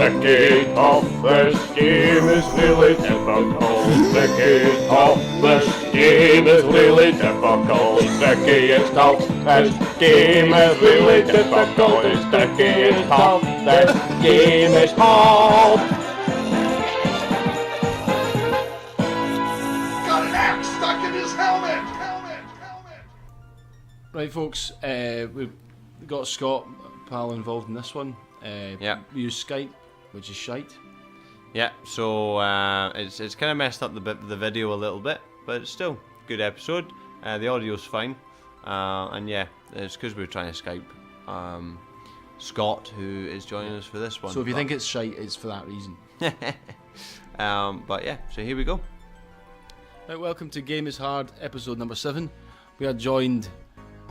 Sticky top, the steam is really difficult. Sticky top, the steam is really difficult. Sticky is tough, the steam is really difficult. Sticky is tough, the steam is tough. Got an axe stuck in his helmet. Right, folks, we've got Scott, pal, involved in this one. Yeah. We use Skype, which is shite. Yeah, so it's kind of messed up the video a little bit, but it's still a good episode. The audio's fine, and yeah, it's because we're trying to Skype Scott, who is joining us for this one. So if you think it's shite, it's for that reason. But yeah, so here we go. Right, welcome to Game is Hard, episode number 7. We are joined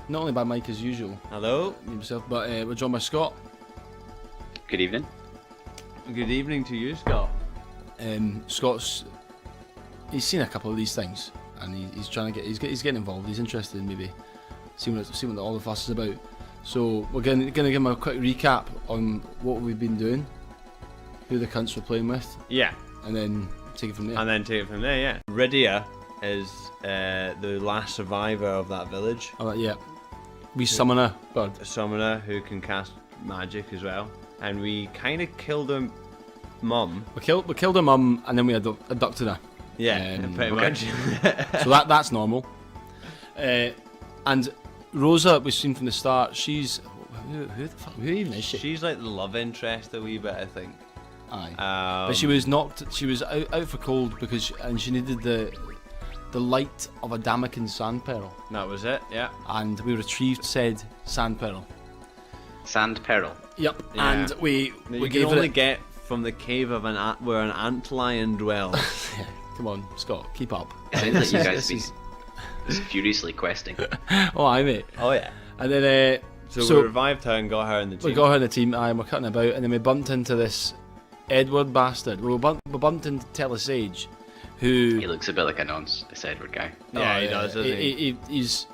not only by Mike as usual, Hello. himself, but we're joined by Scott. Good evening. Good evening to you, Scott. He's seen a couple of these things, and he's trying to he's getting involved. He's interested in maybe seeing what all the fuss is about. So we're going to give him a quick recap on what we've been doing, who the cunts we're playing with, Yeah, and then take it from there. Yeah. Rydia is the last survivor of that village. Oh, yeah. We summon a bird. A summoner who can cast magic as well. And we kind of killed her mum. We killed her mum, and then we abducted her. Yeah, pretty okay. much. So that's normal. And Rosa, we've seen from the start. She's who even is she? She's like the love interest a wee bit, I think. Aye. But she was knocked. She was out for cold and she needed the light of a Damakin sand pearl. That was it. Yeah. And we retrieved said sand pearl. Sand Peril. Yep. Yeah. And we You gave can only it. get from the cave of where an antlion dwells. Come on, Scott, keep up. It sounds like you guys This been furiously questing. Oh, aye, mate. Oh yeah. And then So we revived her and got her in the team. we got her in the team. Aye, we're cutting about, and then we bumped into this Edward bastard. We bumped into Telesage, who. He looks a bit like a nonce, this Edward guy. Yeah, he does, doesn't he? He's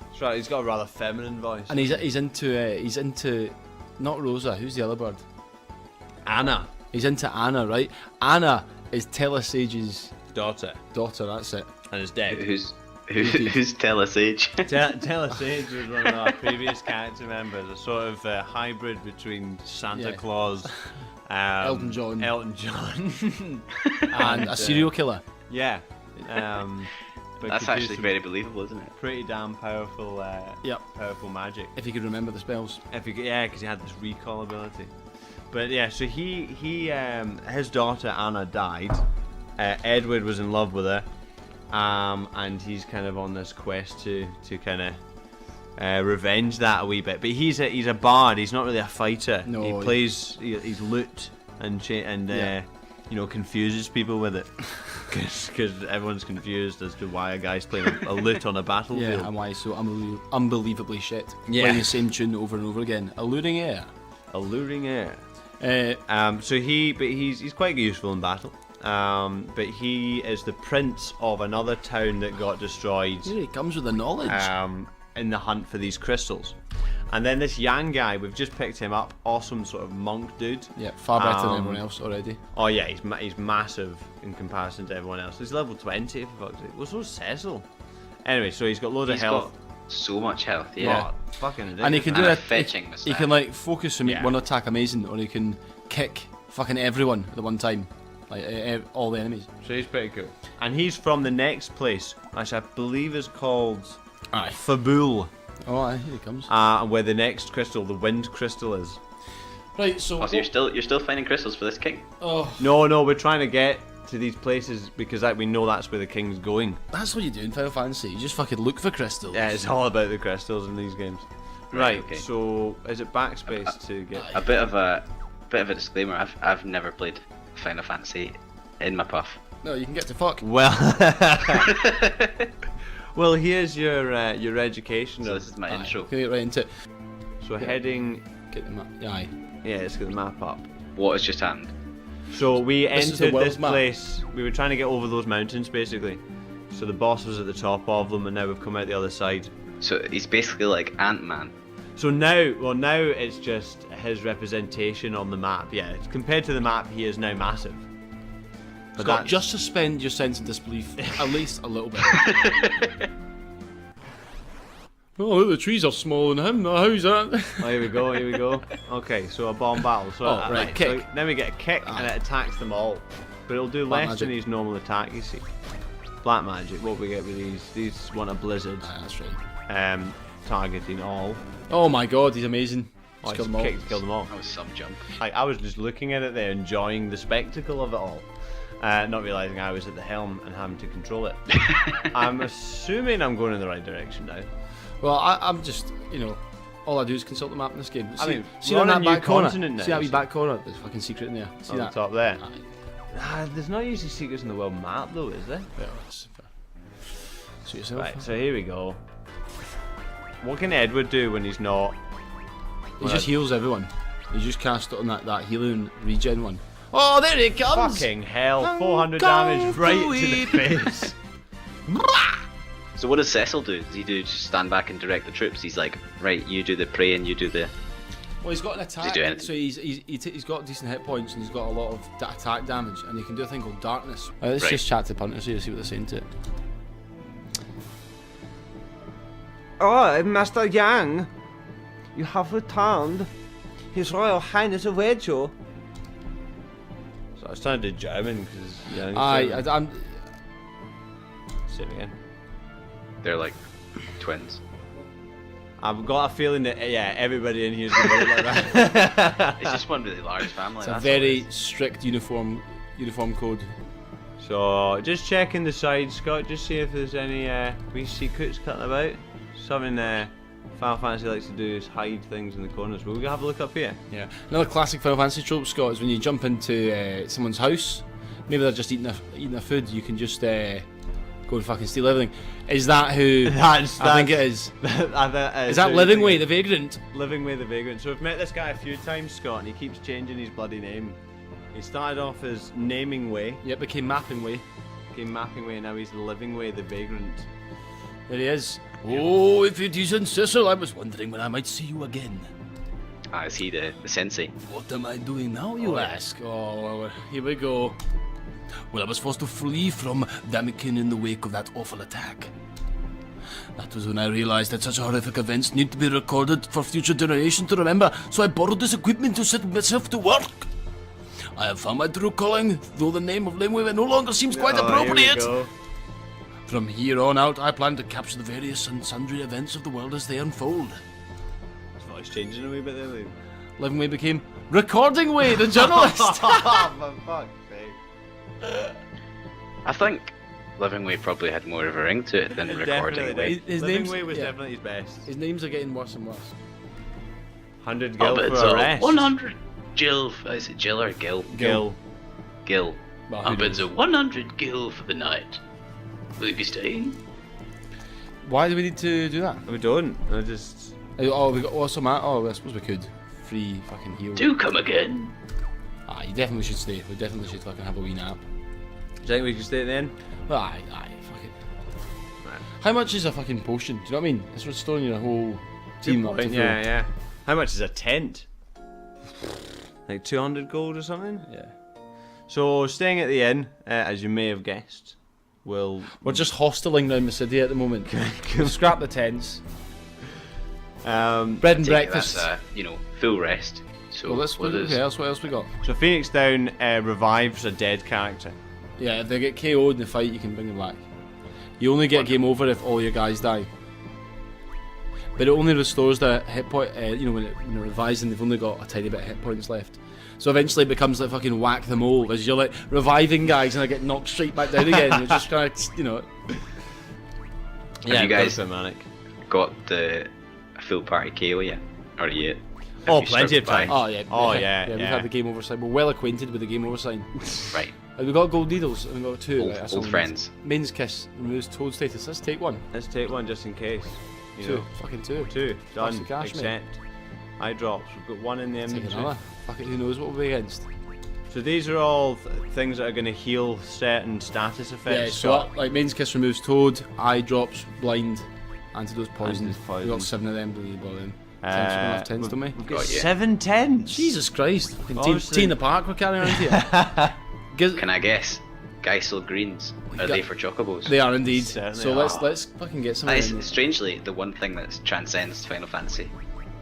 That's right. He's got a rather feminine voice. and he's into not Rosa. Who's the other bird? Anna, He's into Anna, right? Anna is Telesage's daughter, daughter. That's it. and is dead. Who's Telesage? Telesage was one of our previous character members, a sort of hybrid between Santa Yeah. Claus, Elton John. And a serial killer. Yeah. But That's could do actually some very believable, isn't it? pretty damn powerful, Yep. powerful magic. If you could remember the spells. Because he had this recall ability. But yeah, so his daughter Anna died. Edward was in love with her, and he's kind of on this quest to kind of revenge that a wee bit. But he's a bard. He's not really a fighter. No, he plays. He's lute and confuses people with it. Because everyone's confused as to why a guy's playing a lute on a battlefield. Yeah, and why he's so unbelievably shit. Yeah. Playing the same tune over and over again. Alluring air. Alluring air. Uh, He's quite useful in battle. But he is the prince of another town that got destroyed here he comes with the knowledge. in the hunt for these crystals. And then this Yang guy, we've just picked him up. Awesome sort of monk dude. Yeah, far better than everyone else already. Oh yeah, he's massive in comparison to everyone else. He's level 20 for fuck's sake. Well, so's Cecil. Anyway, so he's got loads of He's health. got so much health, yeah. Oh, fucking ridiculous. And he can do And a it. fetching He moustache. can like focus and make Yeah. one attack amazing, or he can kick fucking everyone at the one time, like all the enemies. So he's pretty cool. And he's from the next place, which I believe is called Fabul. Oh, aye, here he comes. Where the next crystal, the wind crystal, is. Right, so. Oh, so you're still finding crystals for this king? Oh, No, we're trying to get to these places because we know that's where the king's going. that's what you do in Final Fantasy. You just fucking look for crystals. Yeah, it's all about the crystals in these games. Right. okay. So is it backspace to get? A bit of a disclaimer. I've never played Final Fantasy in my puff. No, you can get to fuck. Well, well, here's your education. So this is my Aye, intro. can get right into it. So heading. Get the map. Aye. Yeah, let's get the map up. What has just happened? So we This is the entered world this map. place. We were trying to get over those mountains, basically. So the boss was at the top of them, and now we've come out the other side. So he's basically like Ant-Man. So now it's just his representation on the map. Yeah, compared to the map, he is now massive. But Scott, just suspend your sense of disbelief at least a little bit. Oh, look, the trees are smaller than him. How's that? Oh, here we go. Okay, so a bomb battle. So right, kick. So then we get a kick, and it attacks them all. But it'll do Black less than magic. his normal attack, you see. Black magic, what we get with these want a blizzard. That's right. Targeting all. Oh my god, he's amazing. Oh, Just killed them all. killed them all. That was some jump. I was just looking at it there, enjoying the spectacle of it all. Not realising I was at the helm and having to control it. I'm assuming I'm going in the right direction now. Well, I'm just, all I do is consult the map in this game. See, see we're on on a that new back corner? continent now, See that wee so- back corner? There's a fucking secret in there. See On the that? top there. Aye. There's not usually secrets in the world map though, is there? Well, that's fair. Suit yourself. Right, so here we go. What can Edward do when he's not? He just heals everyone. He just cast it on that healing regen one. Oh, there he comes! Fucking hell, I'm 400 going damage right through to the it. face. So what does Cecil do? Does he do just stand back and direct the troops? He's like, right, you do the prey and you do the... Well, he's got an attack, do anything? so he's got decent hit points and he's got a lot of attack damage, and he can do a thing called darkness. Let's Right. just chat to punters here, see what they're saying to it. Oh, Master Yang, you have returned. His Royal Highness awaits you. So I was trying to do German because I'm. Say it again. They're like twins. I've got a feeling that everybody in here is going to look like that. It's just one really large family. It's a that's very all it is. strict uniform code. So just checking the sides, Scott. Just see if there's any wee secrets cutting about. Something Final Fantasy likes to do is hide things in the corners. Will we have a look up here? Yeah. Another classic Final Fantasy trope, Scott, is when you jump into someone's house. Maybe they're just eating their food. You can just go and fucking steal everything. Is that who? I think it is. Is that Living Way, the Vagrant? Living Way the Vagrant. So we've met this guy a few times, Scott, and he keeps changing his bloody name. He started off as Naming Way, Yep, became Mapping Way. became Mapping Way, and now he's Living Way the Vagrant. There he is. Oh, if it isn't Cecil, I was wondering when I might see you again. Ah, is he the sensei? What am I doing now, you ask? Oh, well, here we go. Well, I was forced to flee from Damikin in the wake of that awful attack. That was when I realized that such horrific events need to be recorded for future generations to remember, so I borrowed this equipment to set myself to work. I have found my true calling, though the name of Limway no longer seems quite appropriate. Here we go. From here on out, I plan to capture the various and sundry events of the world as they unfold. His voice changing a wee bit there, Liam. Living Way became Recording Way, the journalist. For fuck's sake. I think Living Way probably had more of a ring to it than Recording Definitely Way. did. His Living name's- Way was yeah. definitely his best. His names are getting worse and worse. 100 Oh, gil but for it's arrest. 100 Jill. Is it Jill or Gil? Gil. Gil. Well, who But it's knows? a 100 Gil for the night. Will you be staying? Why do we need to do that? We don't. I just. Oh, we got awesome. Oh, I suppose we could. Free fucking heal. Do come again. Ah, you definitely should stay. We definitely should fucking have a wee nap. Do you think we can stay at the end? Aye, fuck it. Right. How much is a fucking potion? Do you know what I mean? It's restoring your whole team up to full. Yeah. How much is a tent? Like 200 gold or something? Yeah. So, staying at the inn, as you may have guessed, we're We're just hosteling round the city at the moment. We'll scrap the tents. Um, Bread and Take it breakfast. That's full rest. So Well, let's what is? what else we got? so Phoenix Down revives a dead character. Yeah, if they get KO'd in the fight, you can bring them back. You only get game over if all your guys die. But it only restores their hit point, when it revives and they've only got a tiny bit of hit points left. So eventually it becomes like fucking whack them all as you're like reviving guys and I get knocked straight back down again. You're just kind of, Have you guys so manic. got the full party KO yet? Or yet? Oh, Have you plenty of struggled by? Oh yeah. Oh, yeah, We've yeah. had the game over sign. We're well acquainted with the game over sign. Right. And we've got gold needles and we've got two. Old- right, that's old all we friends. need. Mains kiss removes toad status. Let's take one. Let's take one just in case. You Two. know. Fucking two. Two. That's Done. the cash, mate. Accept. Eye drops. We've got one in the Take inventory. another. Fuck it, who knows what we'll be against. So these are all things that are going to heal certain status Yeah, effects. so like mains kiss removes toad, eye drops, blind, antidote poison. Antidote poison. We've got 7 of them, don't need to bother them. Tens, we don't have tens, don't we? We've got Oh, yeah. 7 tens. Jesus Christ. Fucking Obviously- tea in the park we're carrying around here. Giz- Can I guess? Geisel greens. Are they for chocobos? They are indeed. Certainly So are. let's fucking get some That of is them. strangely the one thing that transcends Final Fantasy.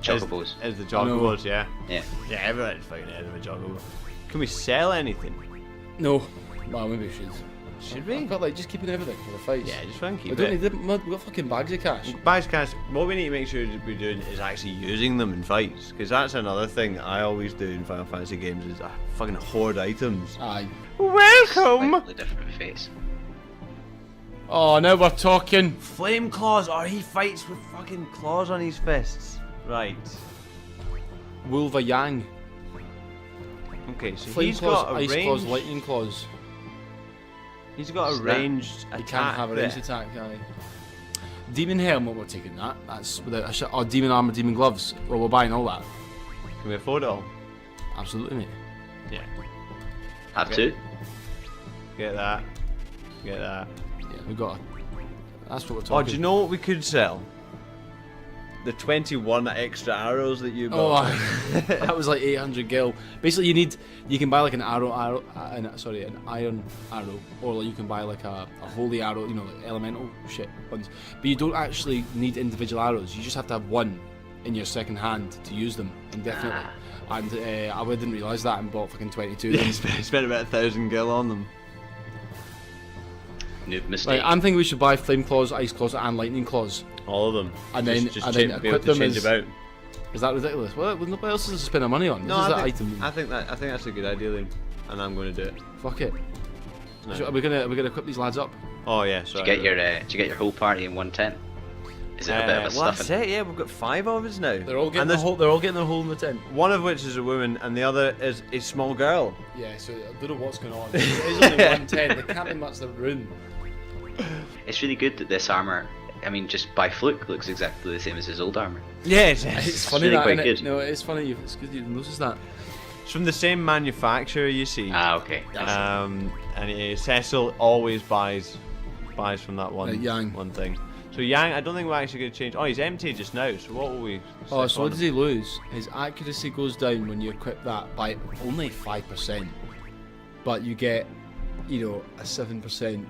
Chocobos. Is the chocobos, yeah. Yeah. Yeah, everyone's fucking head of a chocobo. Can we sell anything? No. Well, maybe we should. Should we? I've got like just keeping everything for the fights. Yeah, just try and We keep don't it. need them. We've got fucking bags of cash. Buys cash. What we need to make sure that we're doing is actually using them in fights, because that's another thing I always do in Final Fantasy games is I fucking hoard items. Aye. Welcome. Slightly different face. Oh, now we're talking. Flame claws. Oh, he fights with fucking claws on his fists. Right. Wolva Yang. Okay, so Flame he's claws, got a ice ranged. claws, lightning claws. He's got a What's that? ranged You attack. can't have a ranged there. attack, aye. Demon helmet, we're taking that. That's without a shot. Oh, demon armor, demon gloves. Well, we're buying all that. Can we afford it all? Absolutely, mate. Yeah. Have Okay. two. Get that. Get that. Yeah, we got. That's what we're Oh, talking. do you know what we could sell? The 21 extra arrows that you Oh, bought. that was like 800 gil. Basically, you can buy like an an iron arrow, or like you can buy like a holy arrow, you know, like elemental shit ones. But you don't actually need individual arrows. You just have to have one in your second hand to use them indefinitely. And I didn't realise that and bought fucking 22 of Yeah, them. spent about 1,000 gil on them. Noob mistake. Like, I'm thinking we should buy flame claws, ice claws, and lightning claws. All of them. And then- just and change, then be able equip to them change as- about. Is that ridiculous? Well, what else is to spend our money on? This is that item. I think that's a good idea, Liam, and I'm going to do it. Fuck it. No. So are we gonna equip these lads up? Oh yeah, Did sorry. you get your whole party in one tent? Is it a bit of a well, that's stuffing? it. Yeah, we've got 5 of us now. They're all and getting there's They're all getting their hole in the tent. one of which is a woman, and the other is a small girl. Yeah, so I don't know what's going on. There's only one tent. There can't be much the room. It's really good that this armor, I mean, just by fluke, looks exactly the same as his old armor. Yes, It's funny really that, quite innit? good. No, it's funny. It's good you noticed that. it's from the same manufacturer, you see. Ah, okay. And Cecil always buys from that one Yang. one thing. So Yang, I don't think we're actually going to change. Oh, he's empty just now. So what will we? Oh, stick so on what does he lose? His accuracy goes down when you equip that by only 5%, but you get, a 7%.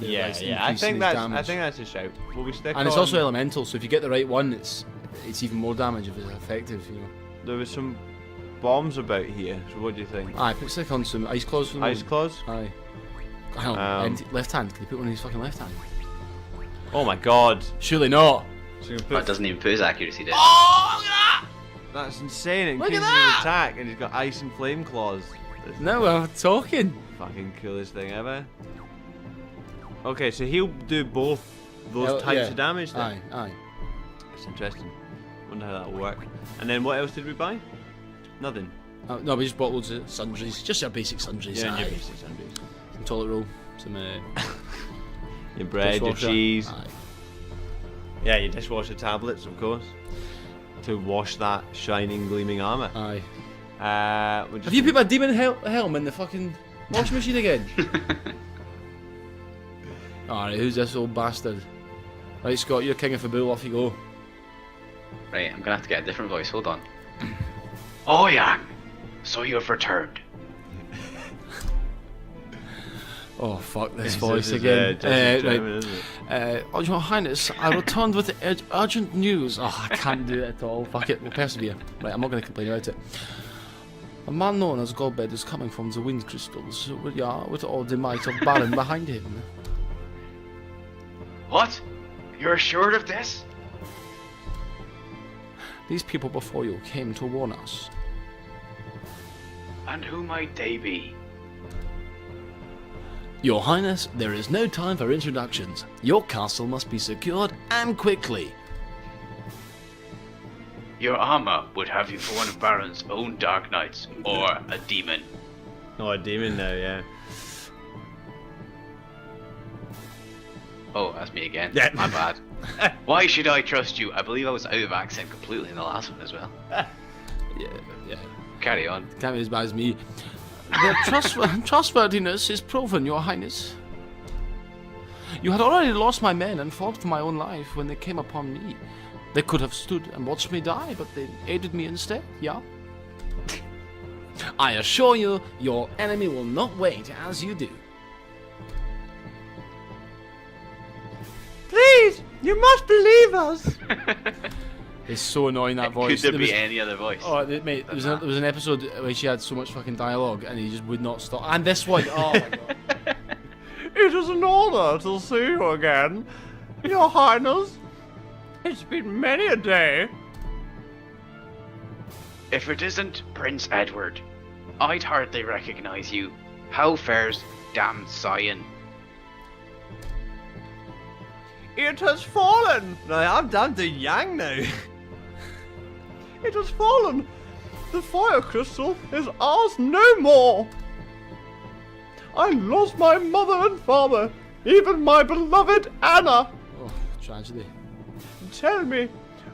Yeah, increase I in think his that's damage. a shout. Will we stick And it's on- also elemental, so if you get the right one, it's even more damage if it's effective. There was some bombs about here. So what do you think? Aye, put stick on some ice claws for the Ice moment. claws? Aye. Hang on, empty, left hand. Can you put one in his fucking left hand? Oh my god. Surely not. So you Oh, put it doesn't even put his accuracy down. That's insane. It Look at increases that! his attack, and he's got ice and flame claws. That's Now we're talking. fucking coolest thing ever. Okay, so he'll do both those types Yeah. of damage then. Aye, aye. That's interesting. Wonder how that'll work. And then what else did we buy? Nothing. No, we just bought loads of sundries. Just your basic sundries. Yeah, aye. your basic sundries. Some toilet roll. Some Your bread, your dishwasher. cheese. Aye. Yeah, your dishwasher tablets, of course. To wash that shining, gleaming armor. Aye. We're just Have you put my demon helm in the fucking washing machine again? Alright, who's this old bastard? Right, Scott, you're king of Fabul, off you go. Right, I'm gonna have to get a different voice. Hold on. Oh, Yang! So you have returned. Oh, fuck this This voice is, again. Jesse German, isn't it? Oh, Your Highness, I returned with urgent news. Oh, I can't do it at all. Fuck it, we'll persevere. Right, I'm not going to complain about it. A man known as Godbed is coming from the wind crystals, with all the might of Baron behind him. What? You're assured of this? These people before you came to warn us. And who might they be? Your Highness, there is no time for introductions. Your castle must be secured, and quickly. Your armor would have you for one of Baron's own Dark Knights, or a demon. Oh, a demon now, yeah. Oh, that's me again. Yeah. My bad. Why should I trust you? I believe I was out of accent completely in the last one as well. Yeah. Carry on. Can't be as bad as me. Their trustworthiness is proven, Your Highness. You had already lost my men and fought for my own life when they came upon me. They could have stood and watched me die, but they aided me instead, yeah? I assure you, your enemy will not wait as you do. Please, you must believe us. It's so annoying, that voice. Could there was- be any other voice? Oh, mate, there was an episode where she had so much fucking dialogue and he just would not stop. And this one, oh my god. It is an honor to see you again, Your Highness. It's been many a day. If it isn't Prince Edward, I'd hardly recognize you. How fares damned Sion? It has fallen. No, I'm down to Yang now. It has fallen. The fire crystal is ours no more. I lost my mother and father, even my beloved Anna. Oh, tragedy. Tell me,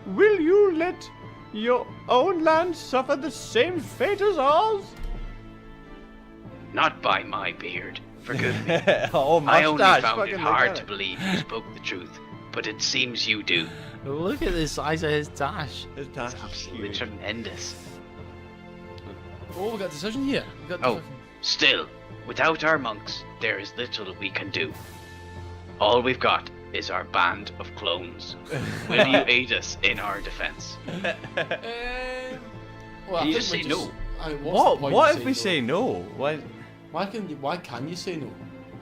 will you let your own land suffer the same fate as ours? Not by my beard. Forgive me. Oh, I only mustache, found it fucking hard look to at believe you spoke the truth, but it seems you do. Look at the size of his dash. His It's tash is absolutely huge. tremendous. Oh, we got a decision here. We got the Oh, fucking- still, without our monks, there is little we can do. All we've got is our band of clones. Will you aid us in our defense? Well, I You think just we say no. I mean, what's the What? point What of if we say no? Why? Why can you say no?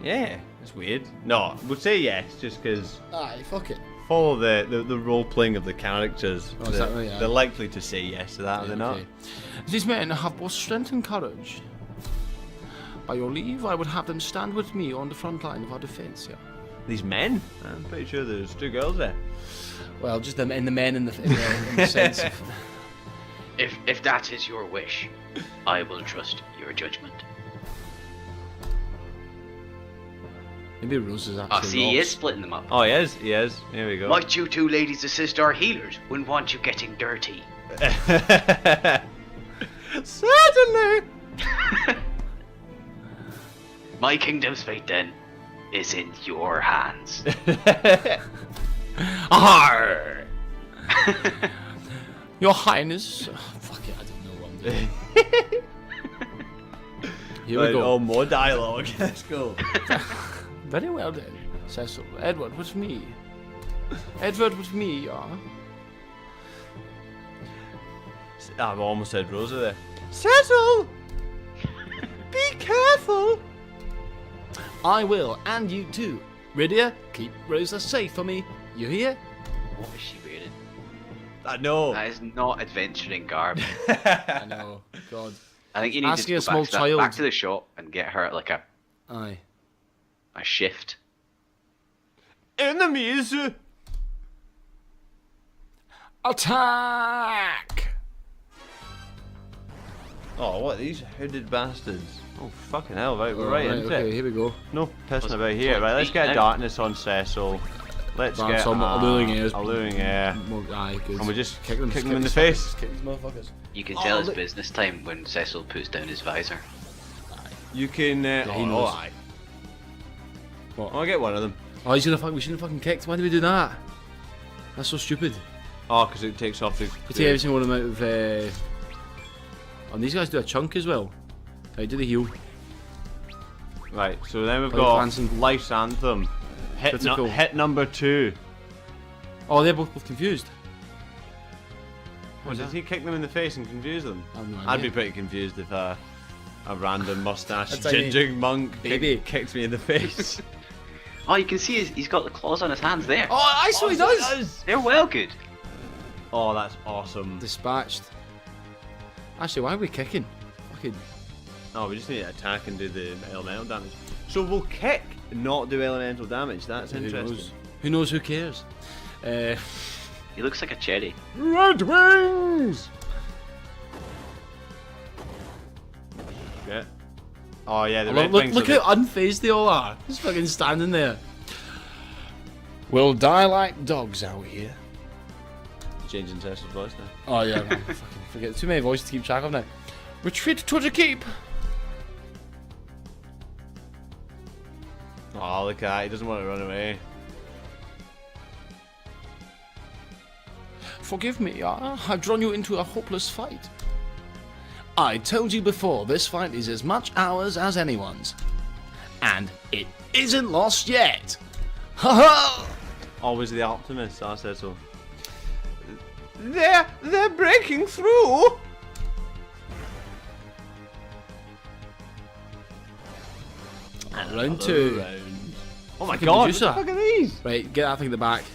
Yeah, it's weird. No, we'll say yes, just because Aye, fuck it. follow the role playing of the characters. Oh, is that right? Yeah. They're likely to say yes to that, are Yeah, they not? okay. These men have both strength and courage. By your leave, I would have them stand with me on the front line of our defence here. These men? I'm pretty sure there's 2 girls there. Well, just the men in the sense of... If that is your wish, I will trust your judgment. Maybe Rose is actually Ah, see, he lost. is splitting them up. Oh, he is. He is. Here we go. Might you two ladies assist our healers? Wouldn't want you getting dirty. Certainly. My kingdom's fate, then, is in your hands. Arr! Your Highness... Oh, fuck it, I don't know what I'm doing. Here we Right, go. oh, more dialogue. Let's go. Very well then, Cecil. Edward with me. Edward with me, yeah. I've almost said Rosa there. Cecil! Be careful! I will, and you too. Rydia, keep Rosa safe for me. You hear? What is she wearing? I know. That is not adventuring garb. I know. God. I think you need Asking to a go small back to, child. back to the shop and get her like a Aye. shift. Enemies! Attack! Oh, what? These hooded bastards. Oh, fucking hell, right, we're right into okay, it. here we go. No pissing Was- about here. was Right, let's beat get out. darkness on Cecil. Let's Bam, get some alluring airs. alluring air. Well, aye, good. And we just kick them, kick just them in the these face. fuckers, Kick these motherfuckers. You can Oh, tell it's look. business time when Cecil puts down his visor. You can. he Oh, knows. aye. What? I'll get one of them. Oh, he's gonna fuck. We shouldn't have fucking kicked. Why did we do that? That's so stupid. Oh, because it takes off the. You take every single one out of. And these guys do a chunk as well. Right, do the heal. Right, so then we've Like got Hanson. Life's Anthem. Critical. Hit number 2. Oh, they're both confused. Oh, did he kick them in the face and confuse them? I have no I'd be idea. pretty confused if a random mustache A tiny ginger monk baby. kicked me in the face. Oh, you can see he's got the claws on his hands there. Oh, I saw he does. They're well good. Oh, that's awesome. Dispatched. Actually, why are we kicking? Fucking. Oh, we just need to attack and do the elemental damage. So we'll kick, not do elemental damage. That's Who interesting. knows? Who knows? Who cares? He looks like a cherry. Red Wings! Yeah. Oh yeah, the look red wings. look are how unfazed they all are. Just fucking standing there. We'll die like dogs out here. changing Cecil's voice now. Oh yeah, man, fucking forget. Too many voices to keep track of now. Retreat to the keep. Oh, look at that. He doesn't want to run away. Forgive me, yeah? I've drawn you into a hopeless fight. I told you before, this fight is as much ours as anyone's. And it isn't lost yet. Ha ha! Always the optimist, I said so. They're breaking through. Round 2. Oh my Fucking god, what Medusa. the fuck are these? Right, get that thing at the back.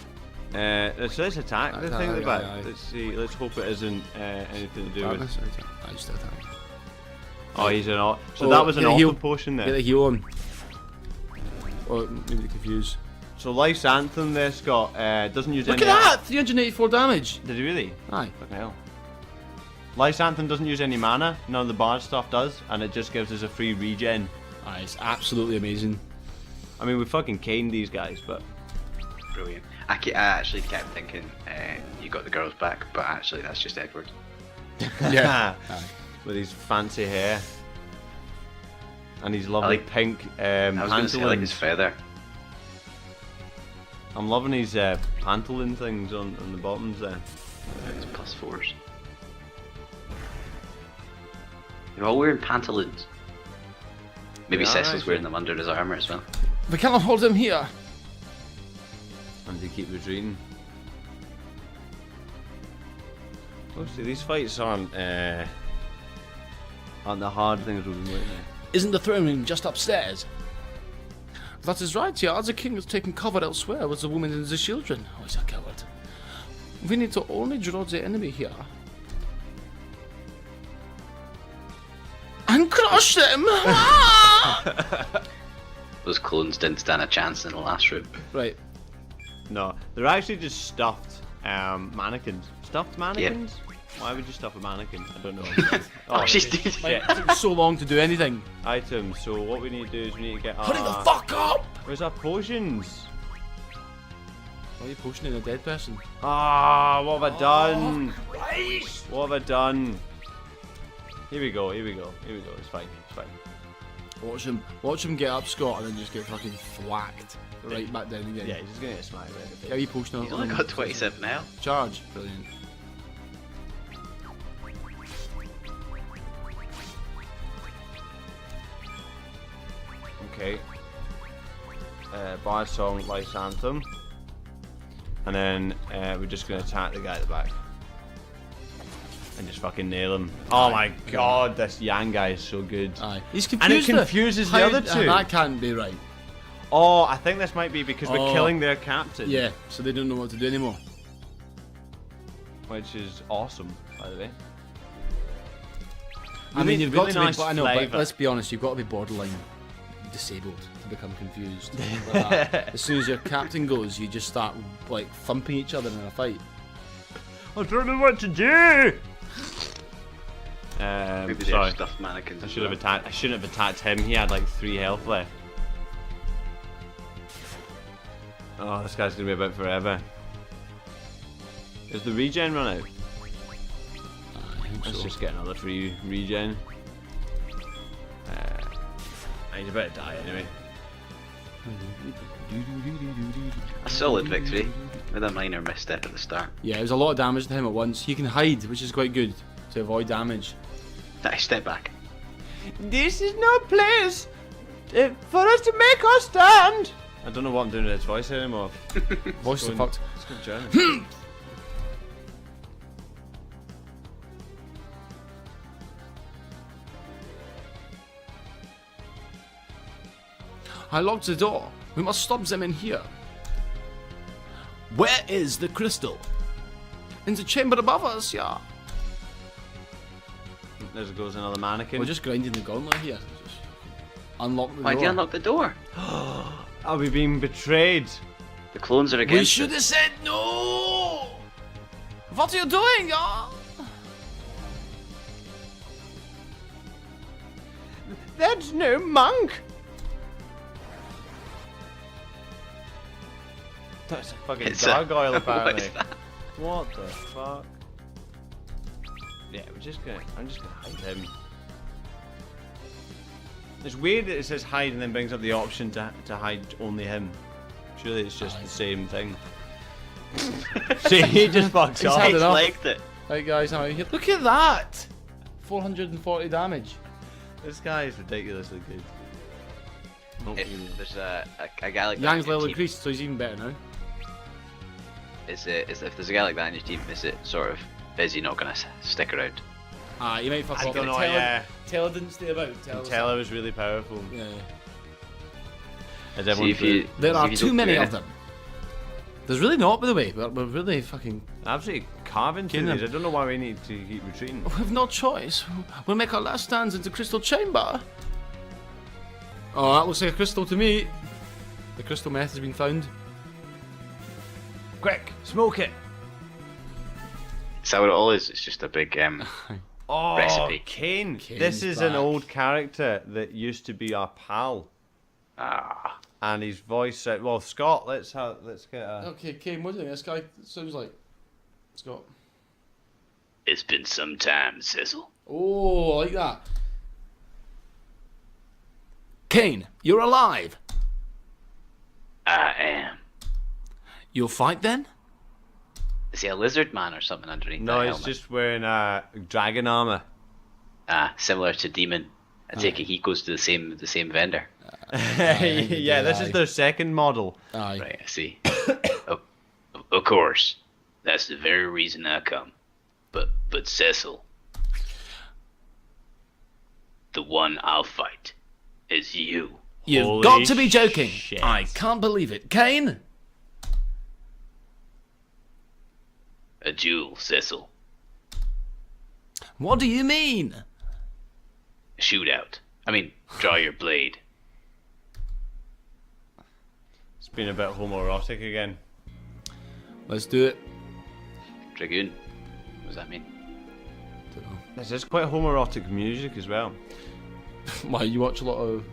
Let's attack the thing at the back. Aye. Let's see, let's hope it isn't anything to do with... Darkness? I just attack. Oh, he's an auto. So Oh, that was an get a auto heal. potion Get there. the heal on. Oh, maybe they're confused. So Life's Anthem there, Scott, doesn't use Look any... at that! 384 damage. Did he really? Aye. Fucking hell. Life's Anthem doesn't use any mana, none of the bard stuff does, and it just gives us a free regen. Aye, it's absolutely amazing. I mean, we fucking caned these guys, but... Brilliant. I actually kept thinking you got the girls back, but actually that's just Edward. Yeah. Aye. With his fancy hair. And his lovely like- pink I was going to say like his pantaloons. feather. I'm loving his pantaloon things on the bottoms there. His +4s. They're all wearing pantaloons. Maybe Yeah, Cecil's actually. wearing them under his armour as well. We cannot hold him here. And they keep retreating. Oh, see, these fights aren't the hard things we've been waiting at. Isn't the throne room just upstairs? That is right, yeah. The king has taken cover elsewhere with the women and the children. Oh, he's a coward. We need to only draw the enemy here. And crush them! Ah! Those clones didn't stand a chance in the last room. Right. No, they're actually just stuffed mannequins. Stuffed mannequins? Why would you stuff a mannequin? I don't know. Oh, she's shit. It took so long to do anything. Items. So what we need to do is we need to get our... Hurry the fuck up! Where's our potions? Why are you potioning a dead person? Ah, what have I done? Christ! What have I done? Here we go, here we go, here we go. It's fine, it's fine. Watch him get up, Scott, and then just get fucking thwacked. Right back down again. Yeah, he's just gonna get smacked right in the face. Get a wee potion He's on only got 27 now. Charge. Brilliant. Okay. Bard Song, Life's Anthem. And then we're just gonna attack the guy at the back. And just fucking nail him. Oh my god, this Yang guy is so good. Aye. He's And confused. it confuses the other two. That can't be right. Oh, I think this might be because we're Oh. killing their captain. Yeah, so they don't know what to do anymore. Which is awesome, by the way. I mean, you've got really to nice be. I know, but flavour. let's be honest. You've got to be borderline disabled to become confused. Like that. As soon as your captain goes, you just start like thumping each other in a fight. I don't know what to do. Maybe they're sorry. stuffed mannequins. I as should have well. attacked. I shouldn't have attacked him. He had like 3 health left. Oh, this guy's gonna be about forever. Is the regen run out? I think Let's so. just get another free regen. He's about to die anyway. A solid victory with a minor misstep at the start. Yeah, it was a lot of damage to him at once. He can hide, which is quite good to avoid damage. I step back. This is no place for us to make our stand. I don't know what I'm doing with his voice anymore. Voice is fucked. It's good German. I locked the door. We must stop them in here. Where is the crystal? In the chamber above us, yeah. There goes another mannequin. We're just grinding the gauntlet here. Just unlock the Why door. did you unlock the door? Are we being betrayed? The clones are We against should have us. said no! What are you doing, yeah? That's no monk. That's a fucking It's gargoyle what apparently. is that? What the fuck? Yeah, I'm just gonna hide him. It's weird that it says hide and then brings up the option to hide only him. Surely it's just the same thing. See, he just fucks He's off. had He's enough. liked it. Right, guys, I'm out here. Look at that! 440 damage. This guy is ridiculously good. If there's a guy like that Yang's in your level team, increased, so he's even better now. is if there's a guy like that in your team, is it sort of is he not gonna stick around? You might fuck I off. don't know, Tell yeah. Tell didn't stay about. Tell was really powerful. Yeah. As See everyone if you, There see are if you too don't many do of them. There's really not, by the way. We're really fucking. absolutely carving through Killing these. I him. don't know why we need to keep retreating. We have no choice. We'll make our last stands into Crystal Chamber. Oh, that looks like a crystal to me. The crystal meth has been found. Quick, smoke it. Is that what it all is? It's just a big Oh, Recipe. Kane. Kane's This is an back. old character that used to be our pal, ah. and his voice. Well, Scott, let's get a. Okay, Kane, what do you think this guy sounds like? Scott. It's been some time, Cecil. Oh, I like that. Kane, you're alive. I am. You'll fight then? Is he a lizard man or something underneath No, that he's helmet? just wearing dragon armor. Similar to Demon. I take it he goes to the same vendor. Yeah, this is their second model. Aye. Right, I see. Of course. That's the very reason I come. But Cecil, the one I'll fight is you. You've Holy got to be joking. shit. I can't believe it. Kane? A duel, Cecil. What do you mean? A shootout. I mean, draw your blade. It's been a bit homoerotic again. Let's do it. Dragoon. What does that mean? This is quite homoerotic music as well. Why, you watch a lot of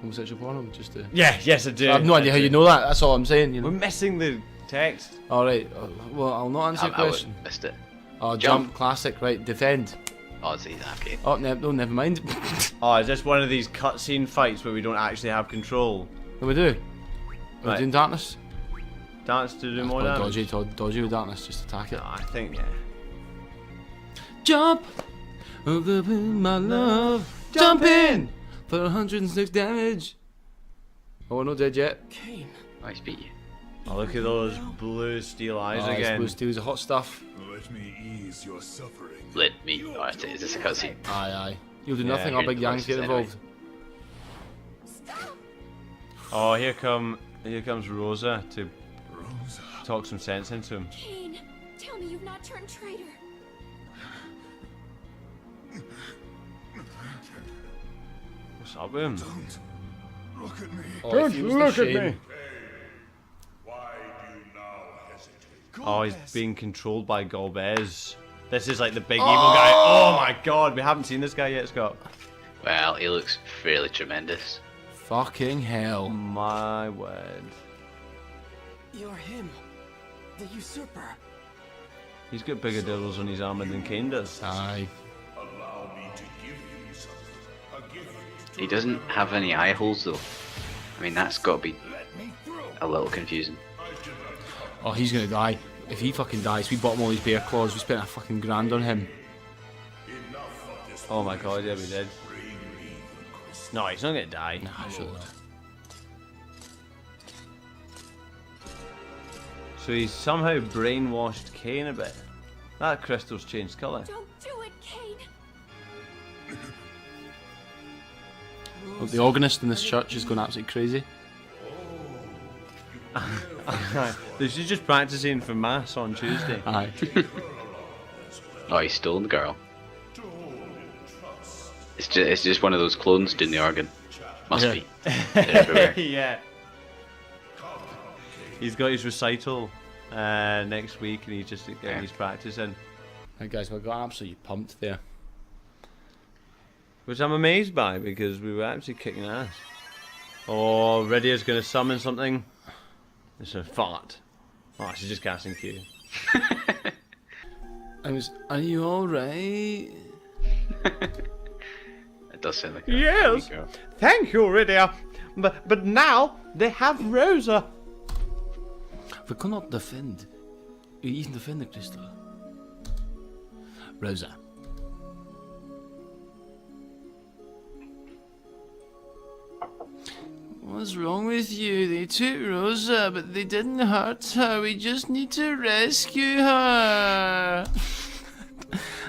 homosexual porno? Just to... Yeah, yes, I do. I have no idea how you know that. That's all I'm saying. You We're know. missing the text. All right. Well, I'll not answer your I question. missed it. Oh, Jump. jump. Classic. Right. Defend. Oh, see, okay. Oh, no, never mind. Oh, is this one of these cutscene fights where we don't actually have control? What do we do? We're Right. doing darkness. Dance to do more Probably damage? dodgy with darkness. Just attack it. No, I think, yeah. Jump! Over my love. Jump in! For 106 damage. Oh, we're not dead yet. Kane. Oh, he's beat you. Oh, look at those blue steel eyes again. Blue steals the hot stuff. Let me ease your suffering. Let me. Oh, is this a cutscene? Aye. You'll do Yeah, nothing. Our hear big the Yanks get voices anyway. involved. Oh, here comes Rosa to Rosa. talk some sense into him. Kane, tell me you've not turned traitor. What's up with him? Don't look at me. Oh, it feels the shame. Why do you now hesitate? Oh, he's being controlled by Golbez. This is like the big evil guy. Oh my god, we haven't seen this guy yet, Scott. Well, he looks fairly tremendous. Fucking hell. My word. You're him, the usurper. He's got bigger dildos on his armor than Kane does. Aye. Allow me to give you something. A gift. He doesn't have any eye holes though. I mean, that's got to be Let me through. a little confusing. Oh, he's gonna die. If he fucking dies, we bought him all these bear claws. We spent a fucking grand on him. Oh my god, yeah, we did. No, he's not gonna die. Nah, sure. So he's somehow brainwashed Kane a bit. That crystal's changed colour. Don't do it, Kane. Look, the organist in this church is going absolutely crazy. She's just practicing for mass on Tuesday. Aye. Oh, he's stolen the girl. It's just one of those clones doing the organ. Must Yeah. be. They're everywhere. Yeah. He's got his recital next week and he's practicing. Right, guys, we got absolutely pumped there. Which I'm amazed by because we were actually kicking ass. Oh, Rydia's gonna summon something. It's a fart. Oh, she's just casting Q. Are you alright? It does sound like a Yes. girl. Thank you, Rydia. But now they have Rosa. We cannot defend You can defend the crystal. Rosa. What's wrong with you? They took Rosa, but they didn't hurt her. We just need to rescue her.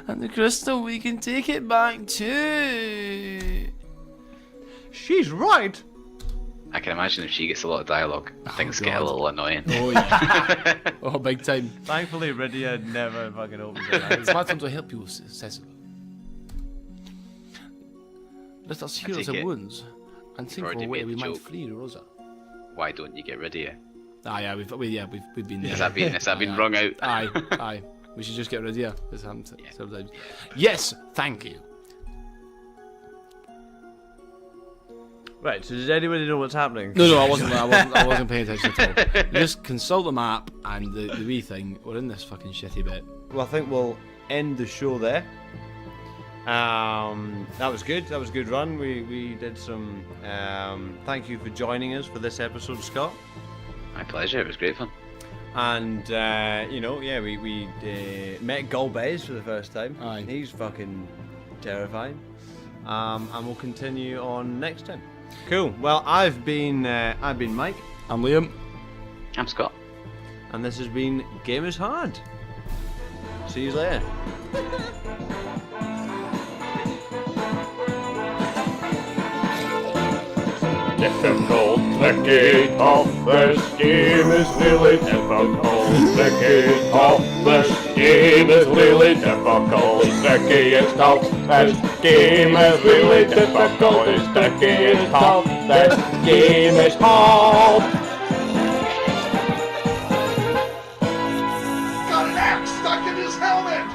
And the crystal, we can take it back too. She's right. I can imagine if she gets a lot of dialogue, things get a God. little annoying. Oh yeah. Oh, big time. Thankfully, Rydia never fucking opens her mouth. It's my time to help you, Cecil. Let us heal take the it wounds and think already of a way made we the might joke. free Rosa. Why don't you get rid of her? Ah, yeah, we've been there. Has that been Aye, wrung out? Aye, aye. We should just get rid of you. It's happened Yeah. several times. Yes, thank you. Right, so does anybody know what's happening? No, I wasn't paying attention at all. You just consult the map and the wee thing. We're in this fucking shitty bit. Well, I think we'll end the show there. That was good. That was a good run. We did some. Thank you for joining us for this episode, Scott. My pleasure. It was great fun. And we met Golbez for the first time. Aye. He's fucking terrifying. And we'll continue on next time. Cool. Well, I've been Mike, I'm Liam. I'm Scott. and this has been Game is Hard. See you later. Difficult, tricky, tough, this game is really difficult. Tricky, tough, this game is really difficult. Tricky, it's tough, this game is really difficult. It's tricky, it's tough, this game is hard. Got an axe stuck in his helmet!